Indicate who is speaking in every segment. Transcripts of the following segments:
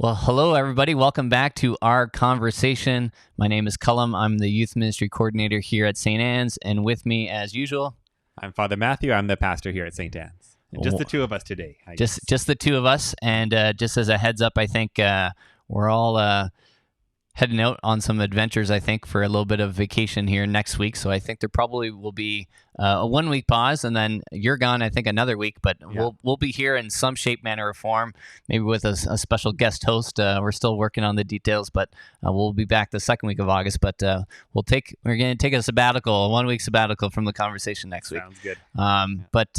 Speaker 1: Well, hello, everybody. Welcome back to our conversation. My name is Colm. I'm the youth ministry coordinator here at St. Anne's, and with me, as usual,
Speaker 2: I'm Father Matthew. I'm the pastor here at St. Anne's. And just the two of us today, I guess.
Speaker 1: just the two of us. And just as a heads up, I think we're all heading out on some adventures, I think, for a little bit of vacation here next week. So I think there probably will be a 1 week pause, and then you're gone, I think, another week. But we'll be here in some shape, manner, or form, maybe with a special guest host. We're still working on the details, but we'll be back the second week of August. But we're going to take a sabbatical, a 1 week sabbatical from the conversation next week.
Speaker 2: Sounds good.
Speaker 1: But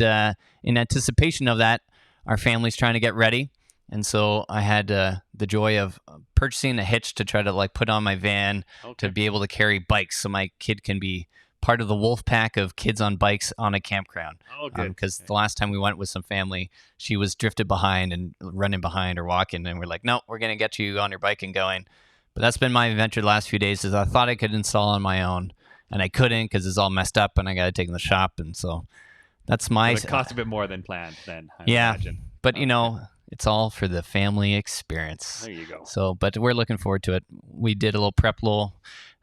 Speaker 1: in anticipation of that, our family's trying to get ready. And so I had the joy of purchasing a hitch to try to put on my van to be able to carry bikes, so my kid can be part of the wolf pack of kids on bikes on a campground.
Speaker 2: Oh, good.
Speaker 1: Because the last time we went with some family, she was drifted behind and running behind or walking, and we're like, no, we're gonna get you on your bike and going. But that's been my adventure the last few days. Is I thought I could install on my own, and I couldn't because it's all messed up, and I got to take it in the shop, and so that's my.
Speaker 2: So it cost a bit more than planned. Then I imagine.
Speaker 1: But it's all for the family experience.
Speaker 2: There you go.
Speaker 1: So, but we're looking forward to it. We did a little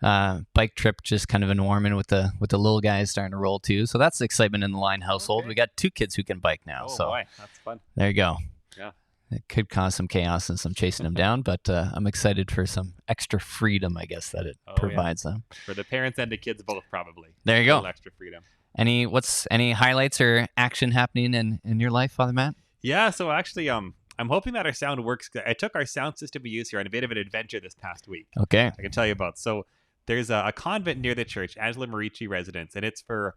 Speaker 1: bike trip, just kind of in Warman with the little guys starting to roll too. So that's the excitement in the Line household. Okay. We got 2 kids who can bike now.
Speaker 2: Oh,
Speaker 1: so
Speaker 2: boy, that's fun.
Speaker 1: There you go.
Speaker 2: Yeah.
Speaker 1: It could cause some chaos and some chasing them down, but I'm excited for some extra freedom, I guess, that it provides them.
Speaker 2: For the parents and the kids both, probably.
Speaker 1: There you go.
Speaker 2: Extra freedom.
Speaker 1: Any highlights or action happening in your life, Father Matt?
Speaker 2: Yeah, so actually, I'm hoping that our sound works. I took our sound system we use here on a bit of an adventure this past week.
Speaker 1: Okay.
Speaker 2: I can tell you about. So there's a convent near the church, Angela Marici residence, and it's for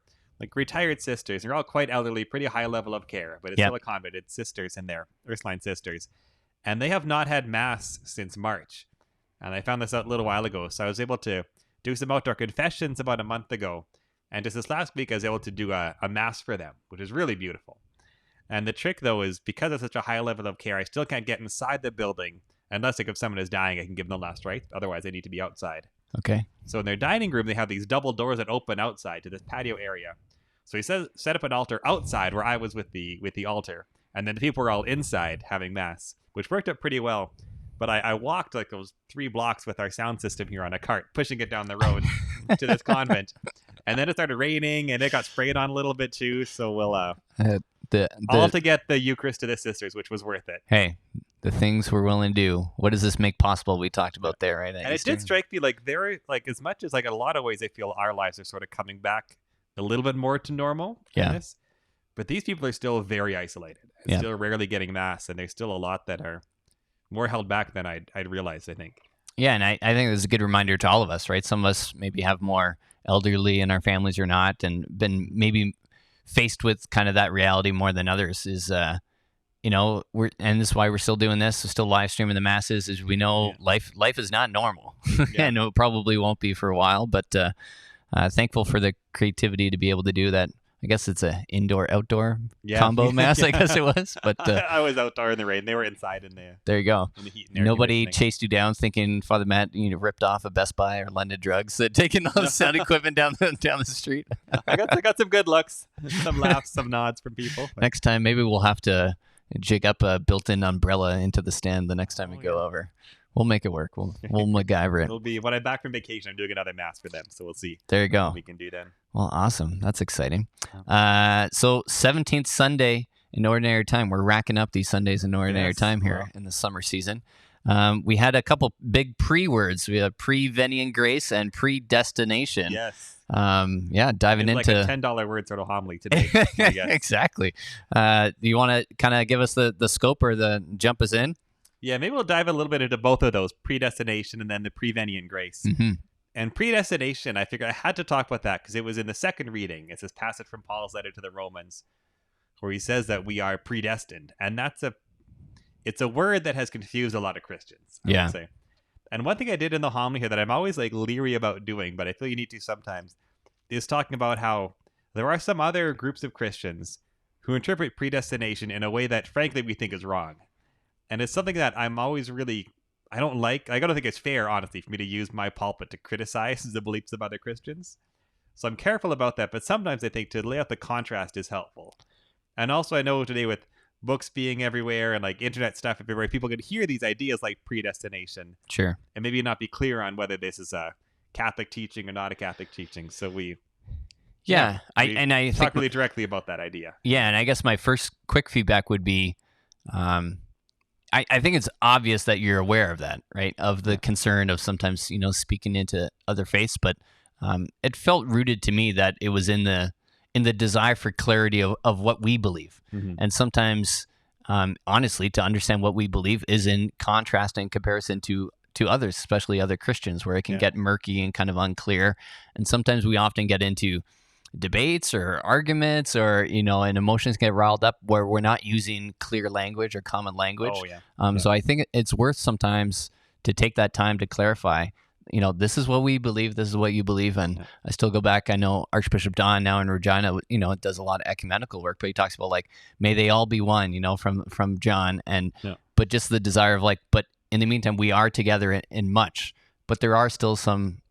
Speaker 2: retired sisters. They're all quite elderly, pretty high level of care, but it's still a convent. It's sisters in there, Ursuline sisters. And they have not had Mass since March. And I found this out a little while ago. So I was able to do some outdoor confessions about a month ago. And just this last week, I was able to do a Mass for them, which is really beautiful. And the trick, though, is because it's such a high level of care, I still can't get inside the building unless, if someone is dying, I can give them the last rites. Otherwise, they need to be outside.
Speaker 1: Okay.
Speaker 2: So in their dining room, they have these double doors that open outside to this patio area. So he set up an altar outside where I was with the altar, and then the people were all inside having Mass, which worked out pretty well. But I walked those 3 blocks with our sound system here on a cart, pushing it down the road to this convent. And then it started raining, and it got sprayed on a little bit too. So we'll all have to get the Eucharist to the sisters, which was worth it.
Speaker 1: Hey, the things we're willing to do. What does this make possible? We talked about there, right?
Speaker 2: And it did strike me they're as much as a lot of ways I feel our lives are sort of coming back a little bit more to normal.
Speaker 1: Yeah.
Speaker 2: But these people are still very isolated. Still rarely getting Mass, and there's still a lot that are more held back than I'd realized, I think.
Speaker 1: Yeah, and I think it's a good reminder to all of us, right? Some of us maybe have more elderly in our families or not, and been maybe faced with kind of that reality more than others. Is and this is why we're still doing this. We're still live streaming the Masses. As we know, life is not normal, and it probably won't be for a while. But thankful for the creativity to be able to do that. I guess it's a indoor-outdoor combo Mass, I guess it was. But
Speaker 2: I was outdoor in the rain. They were inside in the
Speaker 1: there you go.
Speaker 2: In the heat and
Speaker 1: Nobody chased you down thinking Father Matt ripped off a Best Buy or London Drugs, taking all the sound equipment down the street.
Speaker 2: I got some good looks, some laughs, some nods from people. But
Speaker 1: next time, maybe we'll have to jig up a built-in umbrella into the stand the next time we go over. We'll make it work. We'll MacGyver it.
Speaker 2: It'll be when I'm back from vacation. I'm doing another Mass for them, so we'll see.
Speaker 1: There you go.
Speaker 2: What we can do then.
Speaker 1: Well, awesome. That's exciting. So 17th Sunday in Ordinary Time. We're racking up these Sundays in Ordinary Time here in the summer season. We had a couple big pre-words. We had pre-Venian grace and predestination.
Speaker 2: Yes.
Speaker 1: Diving into
Speaker 2: a $10 word sort of homily today.
Speaker 1: Exactly. Do you want to kind of give us the scope or the jump us in?
Speaker 2: Yeah, maybe we'll dive a little bit into both of those, predestination and then the pre-Venian grace.
Speaker 1: Mm-hmm.
Speaker 2: And predestination, I figured I had to talk about that because it was in the second reading. It's this passage from Paul's letter to the Romans where he says that we are predestined. And it's a word that has confused a lot of Christians, I would say. And one thing I did in the homily here that I'm always leery about doing, but I feel you need to sometimes, is talking about how there are some other groups of Christians who interpret predestination in a way that frankly we think is wrong. And it's something that I'm always I don't like. I don't think it's fair, honestly, for me to use my pulpit to criticize the beliefs of other Christians. So I'm careful about that. But sometimes I think to lay out the contrast is helpful. And also I know today with books being everywhere and like internet stuff everywhere, people could hear these ideas like predestination
Speaker 1: Sure.
Speaker 2: and maybe not be clear on whether this is a Catholic teaching or not a Catholic teaching. So we
Speaker 1: I
Speaker 2: talk
Speaker 1: think
Speaker 2: really directly about that idea.
Speaker 1: Yeah, and I guess my first quick feedback would be, I think it's obvious that you're aware of that, right? Of the concern of sometimes, speaking into other faiths, but it felt rooted to me that it was in the desire for clarity of what we believe.
Speaker 2: Mm-hmm.
Speaker 1: And sometimes, honestly, to understand what we believe is in contrast and comparison to others, especially other Christians, where it can get murky and kind of unclear. And sometimes we often get into debates or arguments or, and emotions get riled up where we're not using clear language or common language.
Speaker 2: Oh, yeah.
Speaker 1: So I think it's worth sometimes to take that time to clarify, this is what we believe, this is what you believe. And I still go back, I know Archbishop Don now in Regina, does a lot of ecumenical work, but he talks about like, may they all be one, from John. And, but just the desire of like, but in the meantime, we are together in much. But there are still some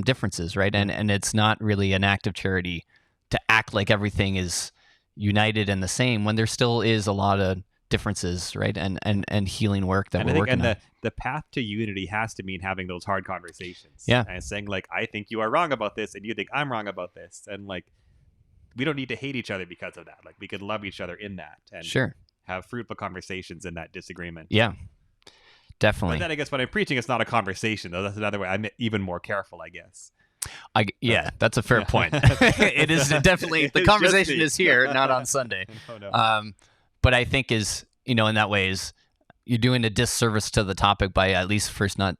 Speaker 1: differences, right? And it's not really an act of charity to act like everything is united and the same when there still is a lot of differences, right? And healing work that we're working on.
Speaker 2: The path to unity has to mean having those hard conversations.
Speaker 1: Yeah.
Speaker 2: And saying like, I think you are wrong about this and you think I'm wrong about this. And like, we don't need to hate each other because of that. Like we could love each other in that and have fruitful conversations in that disagreement.
Speaker 1: Yeah. Definitely.
Speaker 2: But then I guess when I'm preaching, it's not a conversation, though. That's another way. I'm even more careful, I guess.
Speaker 1: That's a fair point. It is definitely, the conversation is here, not on Sunday.
Speaker 2: No.
Speaker 1: But I think is, in that way is you're doing a disservice to the topic by at least first not,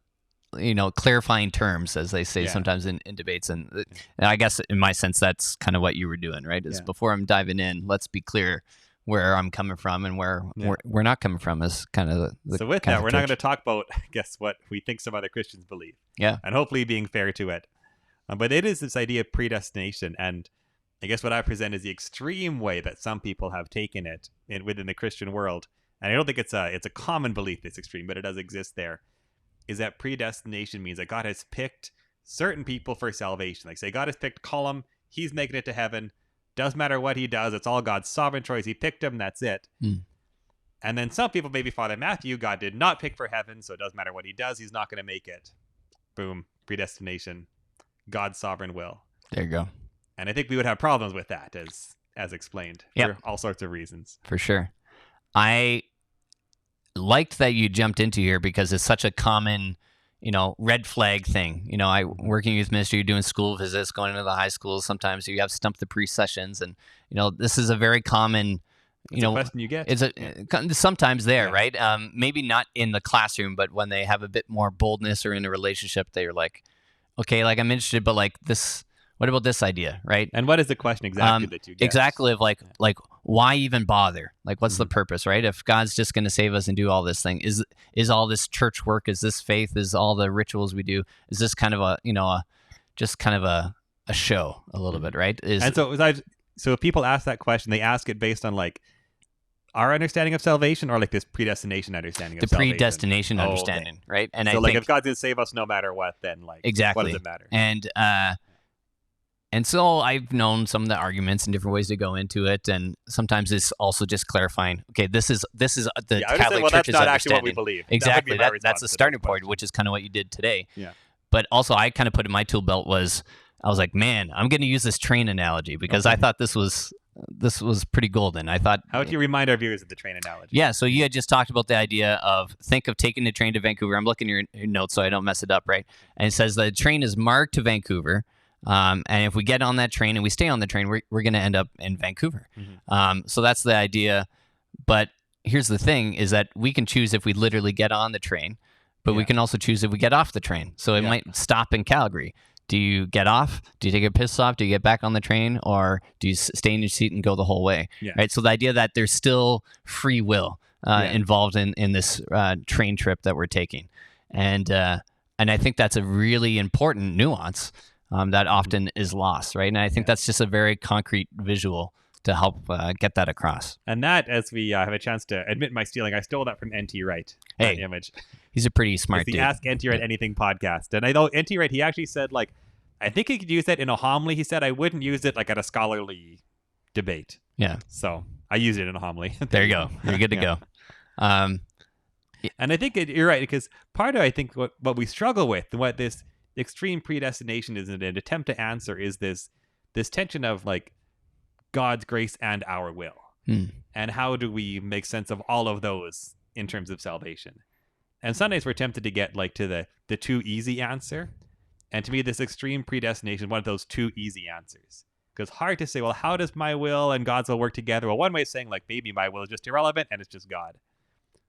Speaker 1: clarifying terms, as they say sometimes in debates. And I guess in my sense, that's kind of what you were doing, right? Is before I'm diving in, let's be clear where I'm coming from and where we're not coming from is kind of the
Speaker 2: so with that, we're not going to talk about, I guess, what we think some other Christians believe.
Speaker 1: Yeah.
Speaker 2: And hopefully being fair to it. But it is this idea of predestination. And I guess what I present is the extreme way that some people have taken it within the Christian world. And I don't think it's a common belief, this extreme, but it does exist there, is that predestination means that God has picked certain people for salvation. Like say God has picked Colm, he's making it to heaven. Doesn't matter what he does. It's all God's sovereign choice. He picked him. That's it. And then some people, maybe Father Matthew, God did not pick for heaven, so it doesn't matter what he does. He's not going to make it. Boom. Predestination. God's sovereign will.
Speaker 1: There you go.
Speaker 2: And I think we would have problems with that, as explained, for all sorts of reasons.
Speaker 1: For sure. I liked that you jumped into here because it's such a common red flag thing. I working in youth ministry, doing school visits, going into the high schools. Sometimes you have stump the priest sessions, and this is a very common.
Speaker 2: It's a question you get.
Speaker 1: It's sometimes there, right? Maybe not in the classroom, but when they have a bit more boldness or in a relationship, they're like, okay, like I'm interested, but like this. What about this idea, right?
Speaker 2: And what is the question exactly that you get?
Speaker 1: Exactly of like why even bother? Like what's the purpose, right? If God's just going to save us and do all this thing, is all this church work, is this faith, is all the rituals we do, is this kind of a show a little bit, right?
Speaker 2: So if people ask that question, they ask it based on like our understanding of salvation or like this predestination understanding of salvation?
Speaker 1: The predestination understanding, right? And
Speaker 2: so
Speaker 1: I
Speaker 2: like
Speaker 1: think
Speaker 2: if God's going to save us no matter what, then like
Speaker 1: exactly.
Speaker 2: What does it matter?
Speaker 1: And so I've known some of the arguments and different ways to go into it, and sometimes it's also just clarifying. Okay, this is the Catholic Church's
Speaker 2: that's not
Speaker 1: understanding.
Speaker 2: actually what we believe.
Speaker 1: Exactly, that's the starting point, which is kind of what you did today.
Speaker 2: Yeah.
Speaker 1: But also, I kind of put in my tool belt I was like, man, I'm going to use this train analogy because I thought this was pretty golden. I thought.
Speaker 2: How would you remind our viewers of the train analogy?
Speaker 1: Yeah, so you had just talked about the idea of think of taking the train to Vancouver. I'm looking at your notes so I don't mess it up, right? And it says the train is marked to Vancouver. And if we get on that train and we stay on the train, we're going to end up in Vancouver. So that's the idea. But here's the thing is that we can choose if we literally get on the train, but we can also choose if we get off the train. So it might stop in Calgary. Do you get off? Do you take a piss stop? Do you get back on the train? Or do you stay in your seat and go the whole way? Right. So the idea that there's still free will involved in this train trip that we're taking. And I think that's a really important nuance that often is lost, right? And I think that's just a very concrete visual to help get that across.
Speaker 2: And that, as we have a chance to admit my stealing, I stole that from N.T. Wright.
Speaker 1: Hey,
Speaker 2: that image.
Speaker 1: He's a pretty smart dude.
Speaker 2: The Ask N.T. Wright Anything podcast. And I know N.T. Wright, he actually said, like, I think he could use that in a homily. He said, I wouldn't use it, like, at a scholarly debate.
Speaker 1: Yeah.
Speaker 2: So I used it in a homily.
Speaker 1: There you go. You're good to go.
Speaker 2: And I think you're right, because part of, I think, what we struggle with, and what this extreme predestination is an attempt to answer, is this tension of like God's grace and our will. And how do we make sense of all of those in terms of salvation? And sometimes we're tempted to get like to the too easy answer. And to me, this extreme predestination is one of those too easy answers. Because hard to say, well, how does my will and God's will work together? Well, one way of saying, like, maybe my will is just irrelevant and it's just God,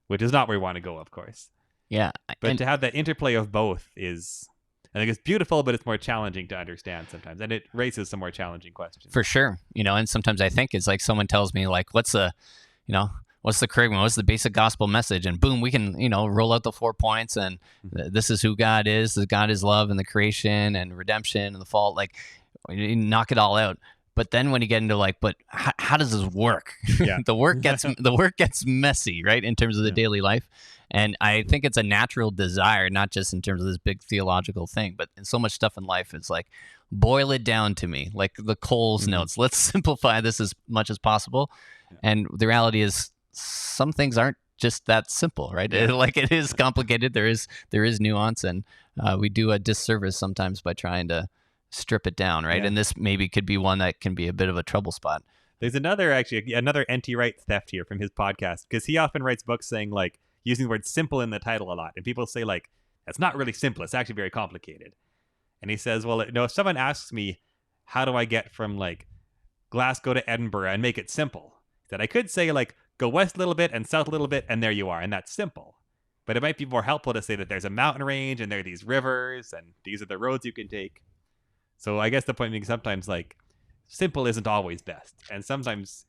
Speaker 2: which is not where we want to go, of course.
Speaker 1: Yeah.
Speaker 2: But to have that interplay of both is, I think it's beautiful, but it's more challenging to understand sometimes. And it raises some more challenging questions.
Speaker 1: For sure. And sometimes I think it's like someone tells me, like, what's the curriculum? What's the basic gospel message? And boom, we can, roll out the 4 points. And this is who God is. That God is love and the creation and redemption and the fall. Like, you knock it all out. But then when you get into like, but how does this work?
Speaker 2: Yeah.
Speaker 1: the work gets messy, right? In terms of the daily life. And I think it's a natural desire, not just in terms of this big theological thing, but in so much stuff in life, it's like, boil it down to me, like the Colm's notes. Let's simplify this as much as possible. Yeah. And the reality is, some things aren't just that simple, right?
Speaker 2: Yeah.
Speaker 1: Like, it is complicated. There is nuance, and we do a disservice sometimes by trying to strip it down, right? Yeah. And this maybe could be one that can be a bit of a trouble spot.
Speaker 2: There's another N.T. Wright theft here from his podcast, because he often writes books saying, like, using the word simple in the title a lot. And people say, like, that's not really simple. It's actually very complicated. And he says, well, if someone asks me, how do I get from, like, Glasgow to Edinburgh and make it simple? That I could say, like, go west a little bit and south a little bit, and there you are. And that's simple. But it might be more helpful to say that there's a mountain range and there are these rivers and these are the roads you can take. So I guess the point being, sometimes, like, simple isn't always best. And sometimes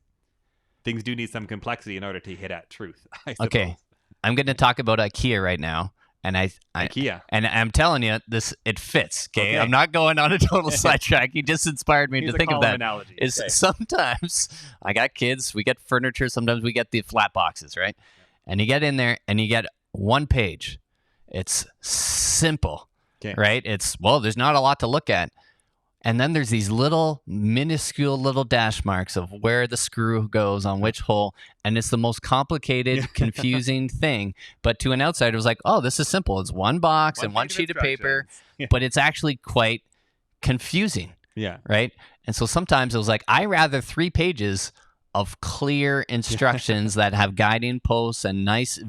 Speaker 2: things do need some complexity in order to hit at truth, I suppose.
Speaker 1: Okay. I'm going to talk about IKEA right now. And
Speaker 2: IKEA.
Speaker 1: And I'm telling you, it fits. Okay? I'm not going on a total sidetrack. He just inspired me to think of that.
Speaker 2: Analogy.
Speaker 1: Is sometimes I got kids, we get furniture, sometimes we get the flat boxes, right? Yeah. And you get in there and you get one page. It's simple, right? There's not a lot to look at. And then there's these little minuscule little dash marks of where the screw goes on which hole. And it's the most complicated, confusing thing. But to an outsider, it was like, oh, this is simple. It's one box and one sheet of paper. Yeah. But it's actually quite confusing. Yeah. Right? And so sometimes it was like, I rather 3 pages of clear instructions that have guiding posts and nice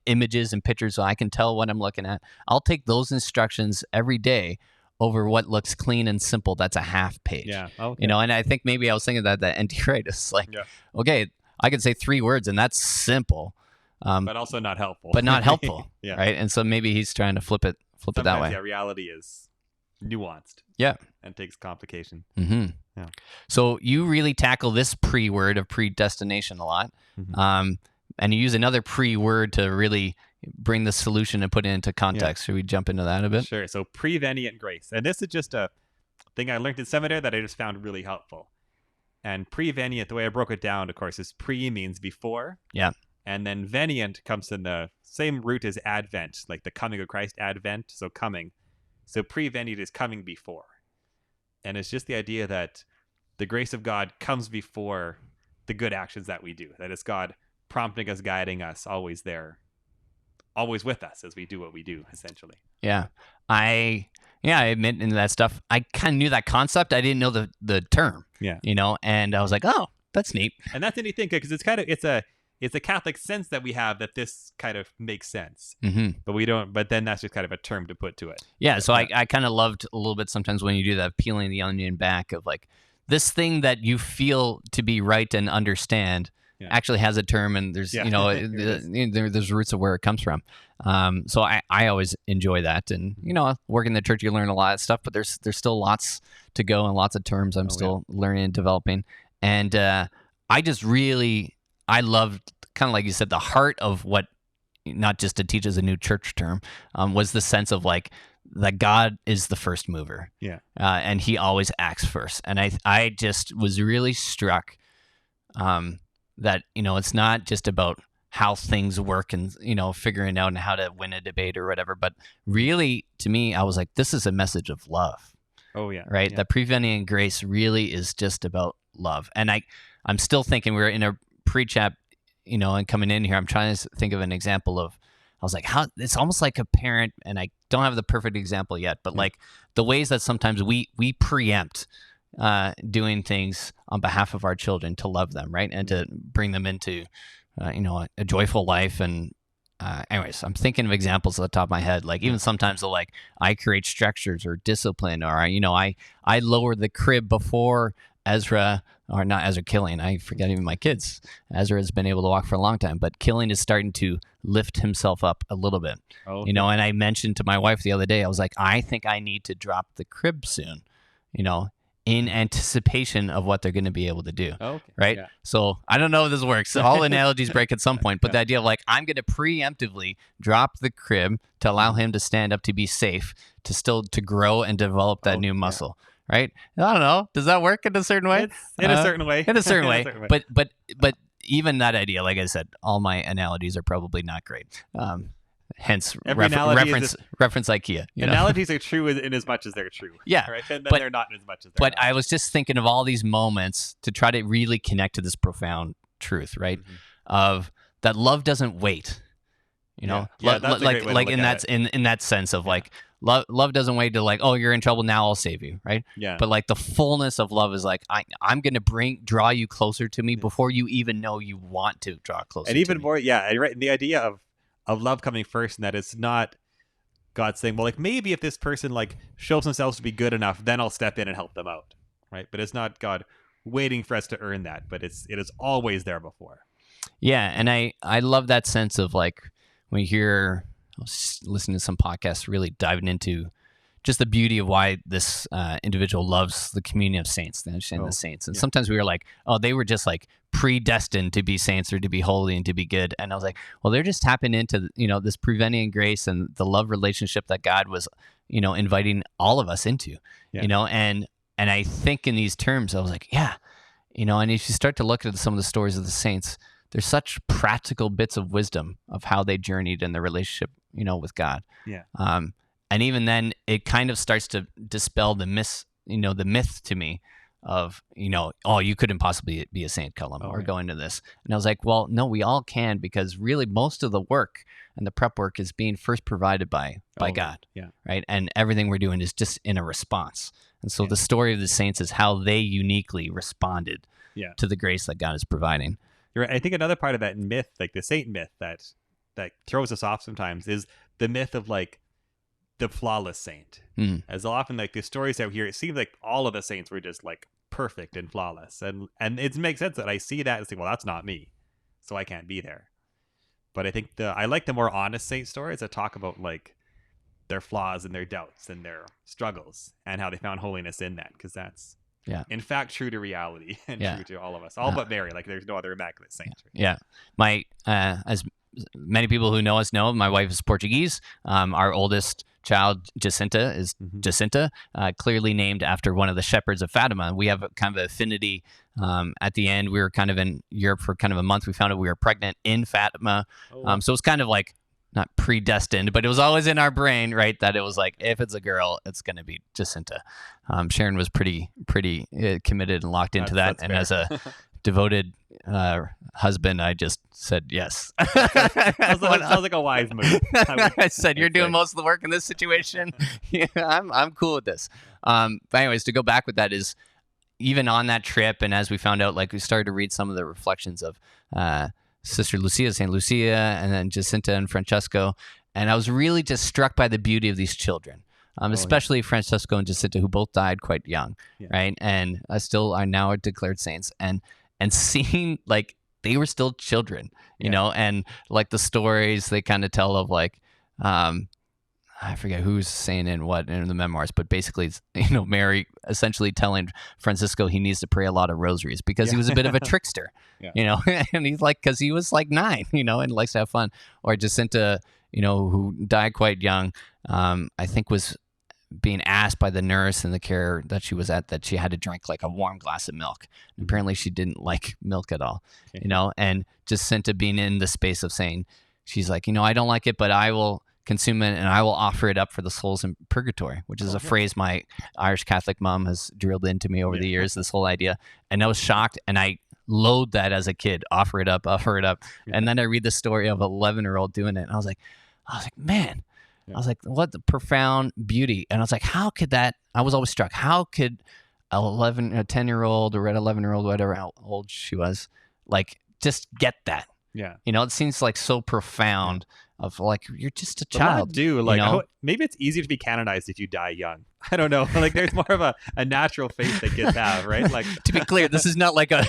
Speaker 1: images and pictures so I can tell what I'm looking at. I'll take those instructions every day over what looks clean and simple. That's a half page. Yeah. Okay. And I think maybe I was thinking that N.T. Wright is like, okay, I could say 3 words and that's simple.
Speaker 2: But also not helpful.
Speaker 1: But not helpful. Yeah. Right. And so maybe he's trying to flip it that way.
Speaker 2: Yeah, reality is nuanced.
Speaker 1: Yeah.
Speaker 2: And takes complication.
Speaker 1: Mm-hmm. Yeah. So you really tackle this pre-word of predestination a lot. Mm-hmm. And you use another pre-word to really bring the solution and put it into context. Yeah. Should we jump into that a bit?
Speaker 2: Sure. So prevenient grace. And this is just a thing I learned in seminary that I just found really helpful. And prevenient, the way I broke it down, of course, is pre means before.
Speaker 1: Yeah.
Speaker 2: And then venient comes in the same root as advent, like the coming of Christ, advent, so coming. So prevenient is coming before. And it's just the idea that the grace of God comes before the good actions that we do. That is God prompting us, guiding us, always there. Always with us as we do what we do, essentially.
Speaker 1: Yeah. I admit in that stuff, I kind of knew that concept. I didn't know the term. Yeah. And I was like, oh, that's neat.
Speaker 2: And that's a neat thing, because it's a Catholic sense that we have that this kind of makes sense. Mm-hmm. But we don't. But then that's just kind of a term to put to it.
Speaker 1: Yeah. So I kind of loved a little bit sometimes when you do that, peeling the onion back of like this thing that you feel to be right and understand. Yeah. Actually has a term, and there's there's roots of where it comes from. So I always enjoy that, and working in the church, you learn a lot of stuff, but there's still lots to go and lots of terms I'm still learning and developing. And I loved, kind of like you said, the heart of what, not just to teach as a new church term, was the sense of like that God is the first mover, and He always acts first. And I just was really struck. That, it's not just about how things work and, figuring out how to win a debate or whatever. But really, to me, I was like, this is a message of love.
Speaker 2: Oh, yeah.
Speaker 1: Right? Yeah. The prevenient grace really is just about love. And I'm still thinking we're in a pre-chat, and coming in here, I'm trying to think of an example of, I was like, how it's almost like a parent, and I don't have the perfect example yet, but like the ways that sometimes we preempt doing things on behalf of our children to love them, right, and to bring them into a joyful life. And anyways, I'm thinking of examples at the top of my head, like even sometimes I create structures or discipline, or I lower the crib before Ezra, or not Ezra, Killian. I forget even my kids. Ezra has been able to walk for a long time, but Killian is starting to lift himself up a little bit.
Speaker 2: Oh,
Speaker 1: and I mentioned to my wife the other day, I was like, I think I need to drop the crib soon, in anticipation of what they're going to be able to do.
Speaker 2: Okay.
Speaker 1: Right.
Speaker 2: Yeah.
Speaker 1: So I don't know if this works. All analogies break at some point, but the idea of I'm going to preemptively drop the crib to allow him to stand up, to be safe, to grow and develop that new muscle. Right. I don't know. Does that work in a certain way?
Speaker 2: In a certain way.
Speaker 1: In a certain way. But even that idea, like I said, all my analogies are probably not great. Hence, reference IKEA.
Speaker 2: Analogies are true in as much as they're true.
Speaker 1: Yeah,
Speaker 2: right. And then they're not as much as they're
Speaker 1: But
Speaker 2: not.
Speaker 1: I was just thinking of all these moments to try to really connect to this profound truth, right? Of that love doesn't wait.
Speaker 2: That's a great way to look
Speaker 1: in
Speaker 2: at
Speaker 1: that in that sense of love doesn't wait to oh, you're in trouble, now I'll save you, right?
Speaker 2: Yeah.
Speaker 1: But the fullness of love is I'm going to draw you closer to me before you even know you want to draw closer.
Speaker 2: And even
Speaker 1: to me.
Speaker 2: more, right. And the idea of love coming first, and that it's not God saying, well, maybe if this person shows themselves to be good enough, then I'll step in and help them out, right? But it's not God waiting for us to earn that, but it is always there before.
Speaker 1: Yeah, and I love that sense of when you hear, I was listening to some podcasts really diving into just the beauty of why this individual loves the communion of saints, the understanding of the saints. And sometimes we were like, oh, they were just predestined to be saints or to be holy and to be good. And I was like, well, they're just tapping into, this preventing grace and the love relationship that God was, inviting all of us into, and I think in these terms, I was like, yeah, and if you start to look at some of the stories of the saints, there's such practical bits of wisdom of how they journeyed in their relationship, with God.
Speaker 2: Yeah.
Speaker 1: And even then, it kind of starts to dispel the myth to me of, oh, you couldn't possibly be a saint, Colm, or go into this. And I was like, well, no, we all can, because really most of the work and the prep work is being first provided by God.
Speaker 2: Yeah.
Speaker 1: Right. And everything we're doing is just in a response. And so the story of the saints is how they uniquely responded to the grace that God is providing.
Speaker 2: You're right. I think another part of that myth, the saint myth that throws us off sometimes, is the myth of the flawless saint. As often the stories out here, it seems like all of the saints were just perfect and flawless, and it makes sense that I see that and say, well, that's not me, so I can't be there. But I think I like the more honest saint stories that talk about their flaws and their doubts and their struggles and how they found holiness in that, because that's in fact true to reality and true to all of us, all but Mary. There's no other immaculate saint.
Speaker 1: Yeah, my as many people who know us know, my wife is Portuguese. Our oldest child, Jacinta, is Jacinta, clearly named after one of the shepherds of Fatima. We have a kind of affinity. At the end, we were kind of in Europe for kind of a month. We found out we were pregnant in Fatima. So it's kind of not predestined, but it was always in our brain, right? That it was if it's a girl, it's going to be Jacinta. Sharon was pretty committed and locked into that. And as a devoted husband, I just said yes.
Speaker 2: Sounds like a wise move.
Speaker 1: I said, you're doing most of the work in this situation. Yeah, I'm cool with this. But anyways, to go back with that is, even on that trip, and as we found out, we started to read some of the reflections of Sister Lucia, St. Lucia, and then Jacinta and Francesco, and I was really just struck by the beauty of these children. Especially Francesco and Jacinta, who both died quite young, right? And are now declared saints, and seeing they were still children, you know, and the stories they kind of tell of I forget who's saying in the memoirs, but basically, Mary essentially telling Francisco he needs to pray a lot of rosaries because he was a bit of a trickster, and he's because he was 9, and likes to have fun. Or Jacinta, who died quite young, I think was being asked by the nurse in the care that she was at that she had to drink a warm glass of milk. And apparently she didn't like milk at all, and Jacinta being in the space of saying, she's I don't like it, but I will consume it and I will offer it up for the souls in purgatory, which is a phrase my Irish Catholic mom has drilled into me over the years, this whole idea. And I was shocked, and I loathed that as a kid. Offer it up.
Speaker 2: Yeah.
Speaker 1: And then I read the story of an 11-year-old doing it, and I was like, man.
Speaker 2: Yeah.
Speaker 1: I was like, what the profound beauty. And I was like, how could that? I was always struck. How could a 10-year-old or an 11-year-old, whatever how old she was, like just get that?
Speaker 2: Yeah.
Speaker 1: You know, it seems like so profound of like, you're just a
Speaker 2: But a lot
Speaker 1: child.
Speaker 2: do like,
Speaker 1: you know?
Speaker 2: maybe it's easier to be canonized if you die young. I don't know. Like there's more of a natural faith that kids have, right? Like
Speaker 1: To be clear, this is not like a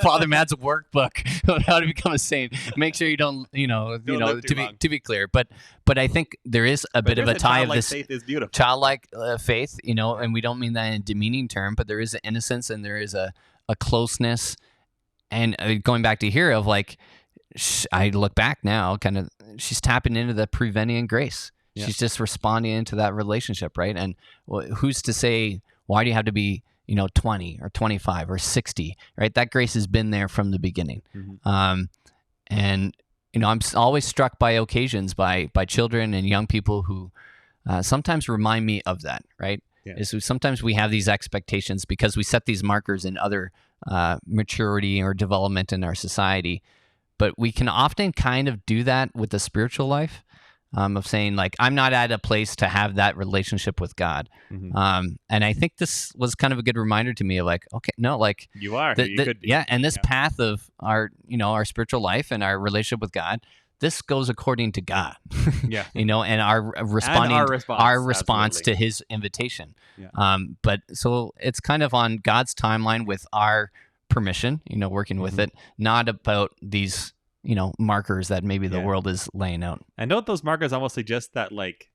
Speaker 1: Father Matt's workbook on how to become a saint. Make sure you don't
Speaker 2: live too long.
Speaker 1: to be clear. But I think there is a bit of a tie of this
Speaker 2: faith is beautiful.
Speaker 1: childlike faith, and we don't mean that in a demeaning term, but there is an innocence and there is a closeness. And going back to here of like, I look back now, kind of, she's tapping into the prevenient grace.
Speaker 2: Yeah.
Speaker 1: She's just responding into that relationship, right? And who's to say, why do you have to be, 20 or 25 or 60, right? That grace has been there from the beginning.
Speaker 2: Mm-hmm.
Speaker 1: And, I'm always struck by occasions by children and young people who sometimes remind me of that, right?
Speaker 2: Yeah.
Speaker 1: Is sometimes we have these expectations because we set these markers in other maturity or development in our society. But we can often kind of do that with the spiritual life, of saying like, I'm not at a place to have that relationship with God.
Speaker 2: Mm-hmm.
Speaker 1: And I think this was kind of a good reminder to me of like, okay, no, like
Speaker 2: you are, you could be.
Speaker 1: Yeah. And this path of our, our spiritual life and our relationship with God, this goes according to God.
Speaker 2: Yeah.
Speaker 1: And our responding, our response
Speaker 2: absolutely.
Speaker 1: to his invitation.
Speaker 2: Yeah.
Speaker 1: But so it's kind of on God's timeline with our permission, working with it, not about these, markers that maybe the world is laying out.
Speaker 2: And don't those markers almost suggest that, like,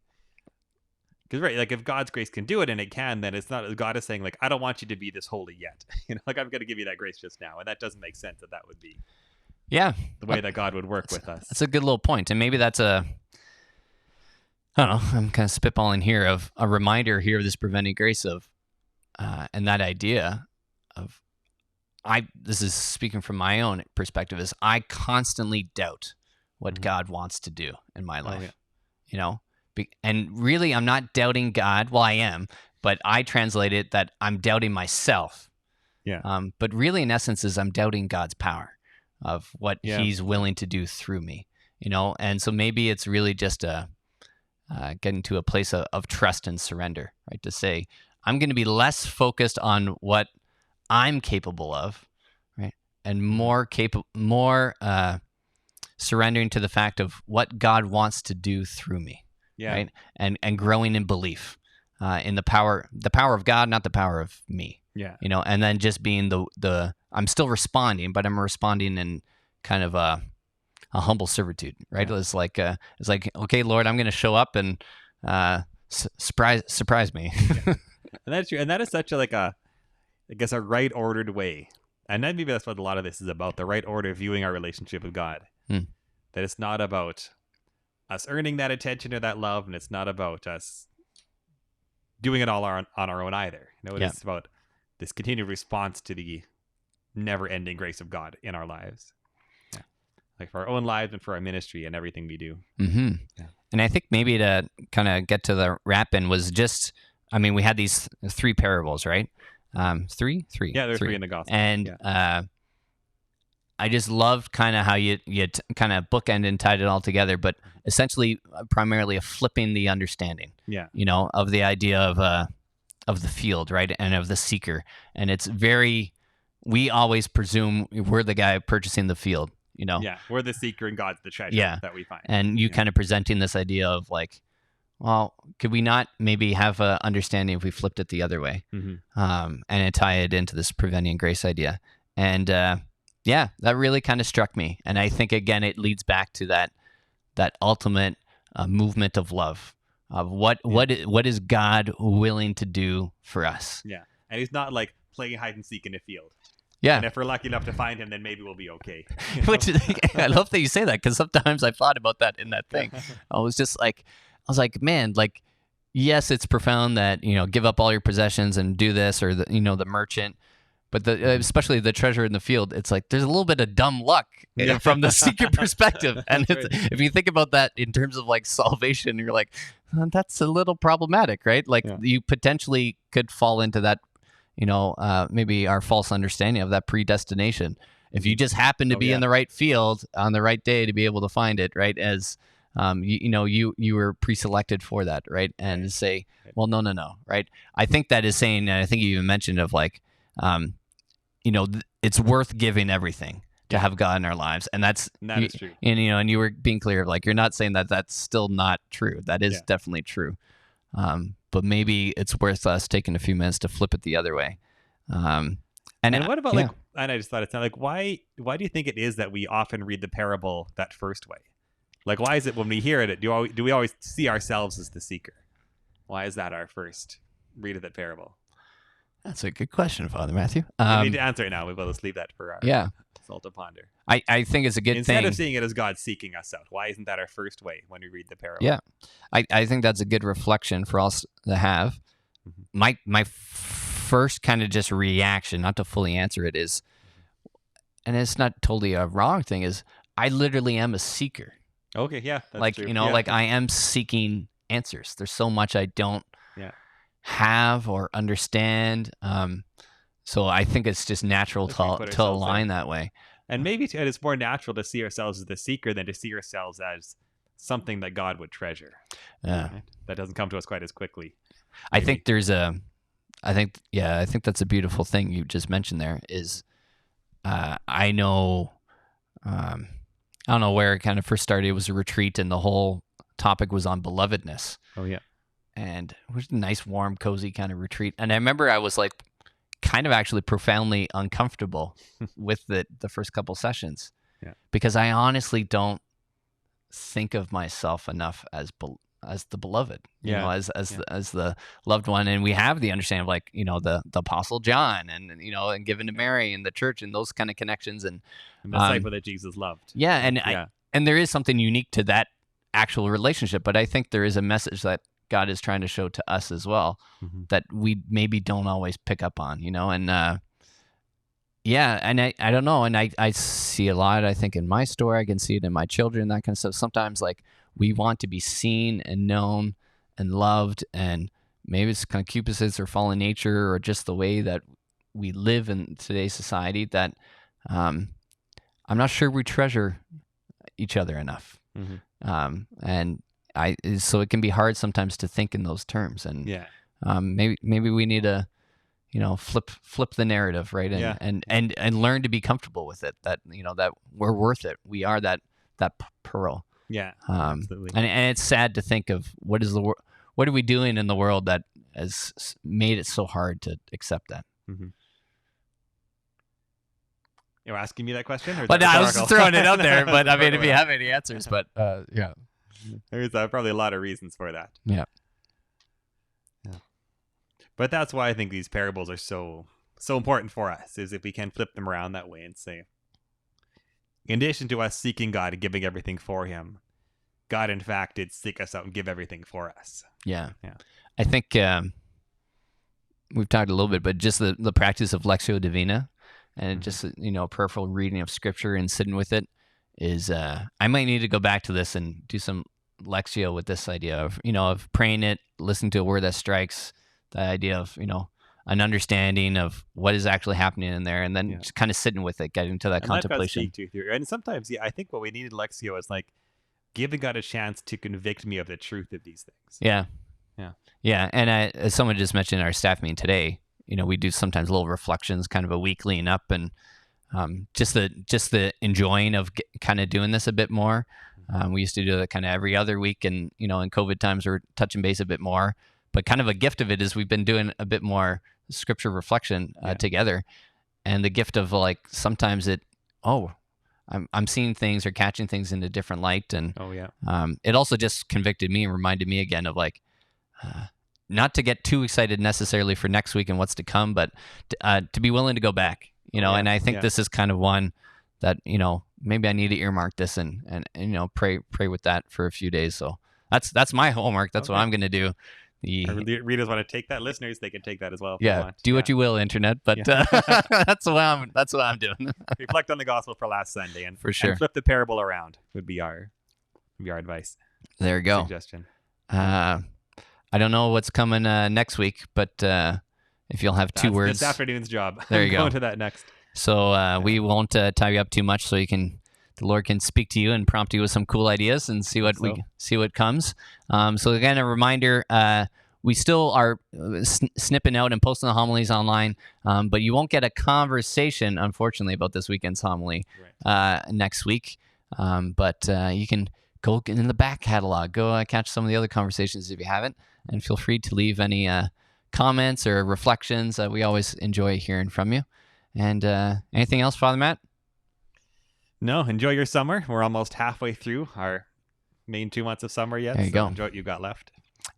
Speaker 2: because right, like if God's grace can do it, and it can, then it's not, God is saying like, I don't want you to be this holy yet. Like I'm going to give you that grace just now, and that doesn't make sense that would be
Speaker 1: the
Speaker 2: way that God would work with us.
Speaker 1: That's a good little point, and maybe that's I don't know, I'm kind of spitballing here of a reminder here of this preventing grace of, and that idea of, this is speaking from my own perspective, is I constantly doubt what God wants to do in my life, and really I'm not doubting God. Well, I am, but I translate it that I'm doubting myself.
Speaker 2: Yeah.
Speaker 1: But really in essence is I'm doubting God's power of what he's willing to do through me, and so maybe it's really just getting to a place of trust and surrender, right? To say, I'm going to be less focused on what I'm capable of, right? And more surrendering to the fact of what God wants to do through me, right? And growing in belief in the power of God, not the power of me.
Speaker 2: Yeah.
Speaker 1: And then just being the I'm still responding, but I'm responding in kind of a humble servitude, right?
Speaker 2: Yeah.
Speaker 1: It's like okay, Lord, I'm going to show up and surprise me.
Speaker 2: And that's true. And that is such a right ordered way. And then maybe that's what a lot of this is about, the right order of viewing our relationship with God. That it's not about us earning that attention or that love, and it's not about us doing it all on our own either. It's about this continued response to the never-ending grace of God in our lives. Yeah. Like for our own lives and for our ministry and everything we do.
Speaker 1: Mm-hmm. Yeah. And I think maybe to kind of get to the wrap-in was just, we had these 3 parables, right? Three.
Speaker 2: Yeah, there's 3 in the gospel.
Speaker 1: And I just loved kind of how you kind of bookend and tied it all together, but essentially primarily a flipping the understanding, of the idea of the field, right? And of the seeker. And it's we always presume we're the guy purchasing the field,
Speaker 2: Yeah, we're the seeker and God's the treasure that we find.
Speaker 1: And you kind of presenting this idea of like, well, could we not maybe have an understanding if we flipped it the other way, and tie it into this prevenient grace idea? And that really kind of struck me. And I think again, it leads back to that ultimate movement of love of what is God willing to do for us?
Speaker 2: Yeah, and He's not like playing hide and seek in a field.
Speaker 1: Yeah,
Speaker 2: and if we're lucky enough to find Him, then maybe we'll be okay.
Speaker 1: Which I love that you say that, because sometimes I thought about that in that thing. I was like, man, like, yes, it's profound that, give up all your possessions and do this, or the merchant, but especially the treasure in the field, it's like there's a little bit of dumb luck from the seeker perspective. And if you think about that in terms of like salvation, you're like, that's a little problematic, right? Like you potentially could fall into that, maybe our false understanding of that predestination. If you just happen to be in the right field on the right day to be able to find it, right? As you were pre-selected for that, right? And to say, well, no, right? I think that is saying, and I think you even mentioned of like, it's worth giving everything to have God in our lives, and that is true. And you were being clear, like you're not saying that that's still not true. That is definitely true. But maybe it's worth us taking a few minutes to flip it the other way. And
Speaker 2: what about and I just thought it's like, why do you think it is that we often read the parable that first way? Like, why is it when we hear it, do we always see ourselves as the seeker? Why is that our first read of that parable?
Speaker 1: That's a good question, Father Matthew.
Speaker 2: We need to answer it now. We'll just leave that for our soul to ponder.
Speaker 1: I think it's a good thing.
Speaker 2: Instead of seeing it as God seeking us out, why isn't that our first way when we read the parable?
Speaker 1: Yeah, I think that's a good reflection for us to have. Mm-hmm. My first kind of just reaction, not to fully answer it, is, and it's not totally a wrong thing, is I literally am a seeker.
Speaker 2: Okay, yeah, that's
Speaker 1: like
Speaker 2: true.
Speaker 1: Like I am seeking answers. There's so much I don't have or understand. So I think it's just natural to align that way.
Speaker 2: And maybe it's more natural to see ourselves as the seeker than to see ourselves as something that God would treasure.
Speaker 1: Yeah,
Speaker 2: right? That doesn't come to us quite as quickly.
Speaker 1: Maybe. I think that's a beautiful thing you just mentioned there. Is I know. I don't know where it kind of first started. It was a retreat, and the whole topic was on belovedness.
Speaker 2: Oh, yeah.
Speaker 1: And it was a nice, warm, cozy kind of retreat. And I remember I was like kind of actually profoundly uncomfortable with the first couple sessions.
Speaker 2: Yeah.
Speaker 1: Because I honestly don't think of myself enough as the beloved, as the loved one. And we have the understanding of like, the Apostle John and given to Mary and the church and those kind of connections and
Speaker 2: the disciple that Jesus loved.
Speaker 1: Yeah. And there is something unique to that actual relationship, but I think there is a message that God is trying to show to us as well, that we maybe don't always pick up on, and and I don't know, and I see a lot, I think in my story, I can see it in my children, that kind of stuff. Sometimes like we want to be seen and known and loved, and maybe it's concupiscence or fallen nature or just the way that we live in today's society that I'm not sure we treasure each other enough. And so it can be hard sometimes to think in those terms, and maybe we need to flip the narrative, right? And learn to be comfortable with it, that that we're worth it, we are that pearl.
Speaker 2: Absolutely.
Speaker 1: And it's sad to think of what are we doing in the world that has made it so hard to accept that.
Speaker 2: You're asking me that question? Or
Speaker 1: but I was just throwing it out there, but I mean, if you have any answers, but
Speaker 2: there's probably a lot of reasons for that.
Speaker 1: Yeah.
Speaker 2: But that's why I think these parables are so important for us, is if we can flip them around that way and say, in addition to us seeking God and giving everything for him, God in fact did seek us out and give everything for us.
Speaker 1: Yeah. I think we've talked a little bit, but just the practice of Lectio Divina, and just prayerful reading of Scripture and sitting with it is. I might need to go back to this and do some Lectio with this idea of praying it, listening to a word that strikes, the idea of an understanding of what is actually happening in there, and then just kind of sitting with it, getting to that contemplation.
Speaker 2: And sometimes, I think what we needed Lectio is like giving God a chance to convict me of the truth of these things.
Speaker 1: Yeah. And as someone just mentioned in our staff meeting today, we do sometimes little reflections, kind of a week lean up, and just the enjoying of kind of doing this a bit more. We used to do it kind of every other week, and in COVID times we're touching base a bit more. But kind of a gift of it is we've been doing a bit more Scripture reflection together, and the gift of like sometimes I'm seeing things or catching things in a different light, and it also just convicted me and reminded me again of like. Not to get too excited necessarily for next week and what's to come, but to be willing to go back, and I think this is kind of one that, maybe I need to earmark this and pray with that for a few days. So that's my homework. That's what I'm going to do.
Speaker 2: The readers want to take that. Listeners, they can take that as well.
Speaker 1: Do what you will, internet, but that's what I'm doing.
Speaker 2: Reflect on the gospel for last Sunday, and
Speaker 1: for sure,
Speaker 2: and flip the parable around would be our advice.
Speaker 1: There you go.
Speaker 2: Suggestion.
Speaker 1: I don't know what's coming next week, but if you'll have two words.
Speaker 2: This afternoon's job.
Speaker 1: There you go.
Speaker 2: Going to that next.
Speaker 1: So we won't tie you up too much, so the Lord can speak to you and prompt you with some cool ideas and see what comes. So again, a reminder. We still are snipping out and posting the homilies online, but you won't get a conversation, unfortunately, about this weekend's homily next week. But you can go in the back catalog, go catch some of the other conversations if you haven't, and feel free to leave any comments or reflections. We always enjoy hearing from you. And anything else, Father Matt?
Speaker 2: No, enjoy your summer. We're almost halfway through our main 2 months of summer yet.
Speaker 1: There you go.
Speaker 2: Enjoy what you've got left.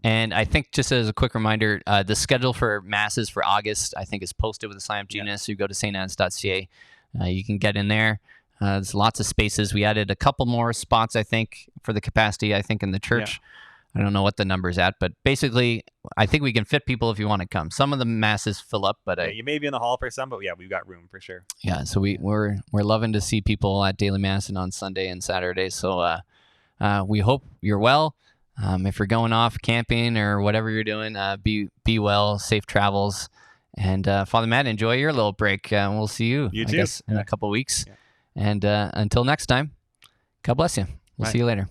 Speaker 1: And I think, just as a quick reminder, the schedule for masses for August, I think, is posted with the sign up Genius. You go to stans.ca. You can get in there. There's lots of spaces. We added a couple more spots, I think, for the capacity, I think, in the church. Yeah. I don't know what the number's at, but basically, I think we can fit people if you want to come. Some of the masses fill up, but
Speaker 2: you may be in the hall for some, but we've got room for sure.
Speaker 1: Yeah, so we're loving to see people at daily mass and on Sunday and Saturday. So we hope you're well. If you're going off camping or whatever you're doing, be well, safe travels. And Father Matt, enjoy your little break. We'll see you,
Speaker 2: I
Speaker 1: guess, in a couple of weeks. Yeah. And until next time, God bless you. We'll see you later.